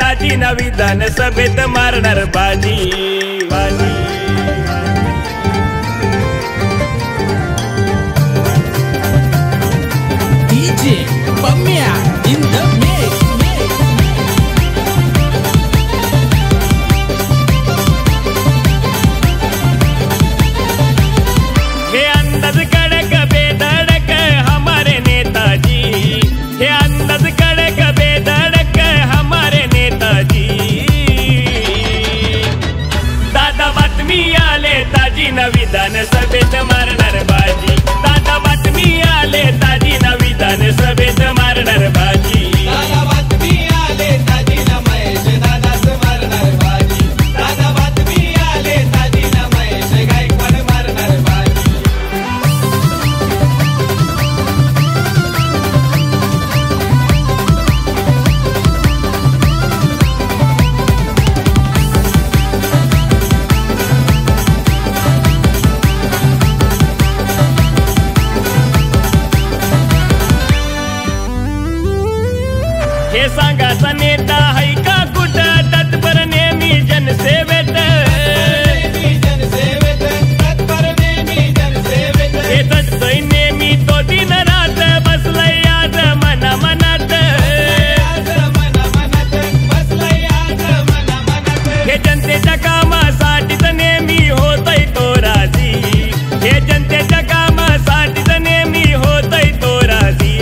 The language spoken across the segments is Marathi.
ताजी ना विधानसभेत मारणार बाजी बाजी। DJ Pamya in the mix. हे अंदाज कडक बेधड़क हमारे नेताजी, हे अंदाज कडक बेधड़क हमारे नेताजी। दादा बातमी आले ताजी ना विधानसभेत मारणार बाजी, दादा बातमी आले ताजी ना विधानसभेत मारणार बाजी। दादा बातमी आले ताजी ना महेश दादाच मारणार बाजी, दादा बातमी आले ताजी ना महेश गायकवाड मारणार बाजी। हे सांगाचा नेता हाय का कुठं तत्पर नेहमी जनसेवेत, जनसेवेत तत्पर नेहमी जनसेवेत। हे तसतय नेहमी तो दिन रात बसलय आज मना मनात, आज मना मनात बसलय आज मना मनात। हे जनतेच्या कामासाठीच नेहमी होतय तो राजी, हे जनतेच्या कामासाठीच नेहमी होतय तो राजी।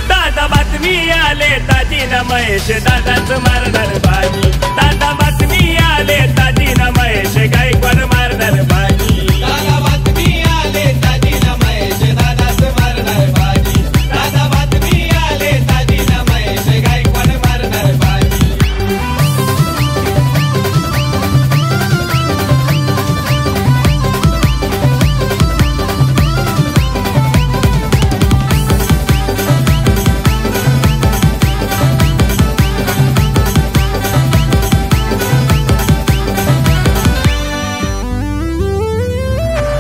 दादा बातमी आले ताजी ना महेश दादाच मारणार बाजी, दादा बातमी आले ताजी ना महेश गायकवाड मारणार बाजी। दादा बातमी आले ताजी ना महेश दादाच मारणार बाजी, दादा बातमी आले ताजी ना महेश गायकवाड मारणार बाजी।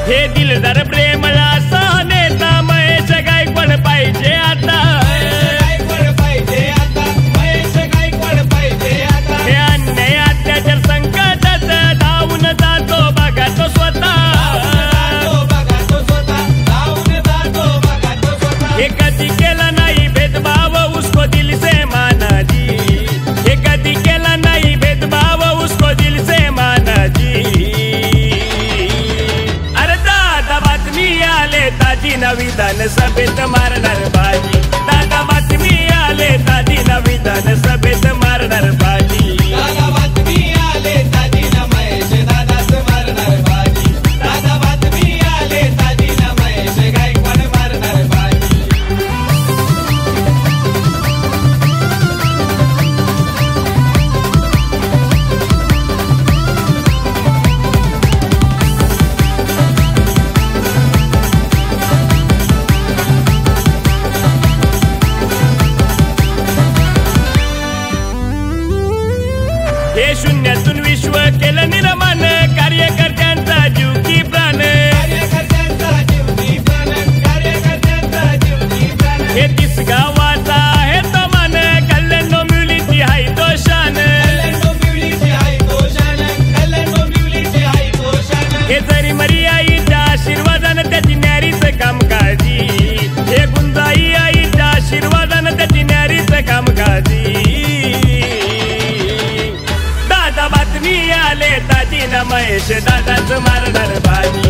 हे दिलदार प्रेमळ असा नेता महेश गायकवाड पाहिजे आता, गायकवाड पाहिजे आता, महेश गायकवाड पाहिजे आता। हे अन्याय अत्याचार संकटात धावून जातो बघा तो स्वतः, जातो बघा तो स्वतः, धावून जातो बघा तो स्वतः। हे कधी केला नाही भेदभाव उसको दिल से माना जी, हे कधी केला नाही भेदभाव उसको दिल से माना जी। अरे दादा बातमी आले ताजी ना विधानसभेत मारणार बाजी, दादा बातमी आले ताजी ना विधानसभेत मारणार बाजी। दादा बातमी आले ताजी ना महेश दादाच मारणार बाजी, दादा बातमी आले ताजी ना महेश गायकवाड मारणार बाजी। हे शून्यातून विश्व केलं निर्माण कार्यकर्त्यांचा जीव की प्राण, कार्यकर्त्यांचा जीव की प्राण, कार्यकर्त्यांचा जीव की प्राण। हे 30 गावाचा आहे तो मान कल्याण मुलीची हाय तो शान, कल्याण मुलीची हाय तो शान, कल्याण मुलीची हाय तो शान। हे जरी मरी आईच्या आशीर्वादानं त्याची न्यारीच कामकाजी, हे गुंजाई आईच्या आशीर्वादानं त्याची न्यारीच कामकाजी। दादा बातमी आले ताजी ना महेश दादाच मारणार बाजी,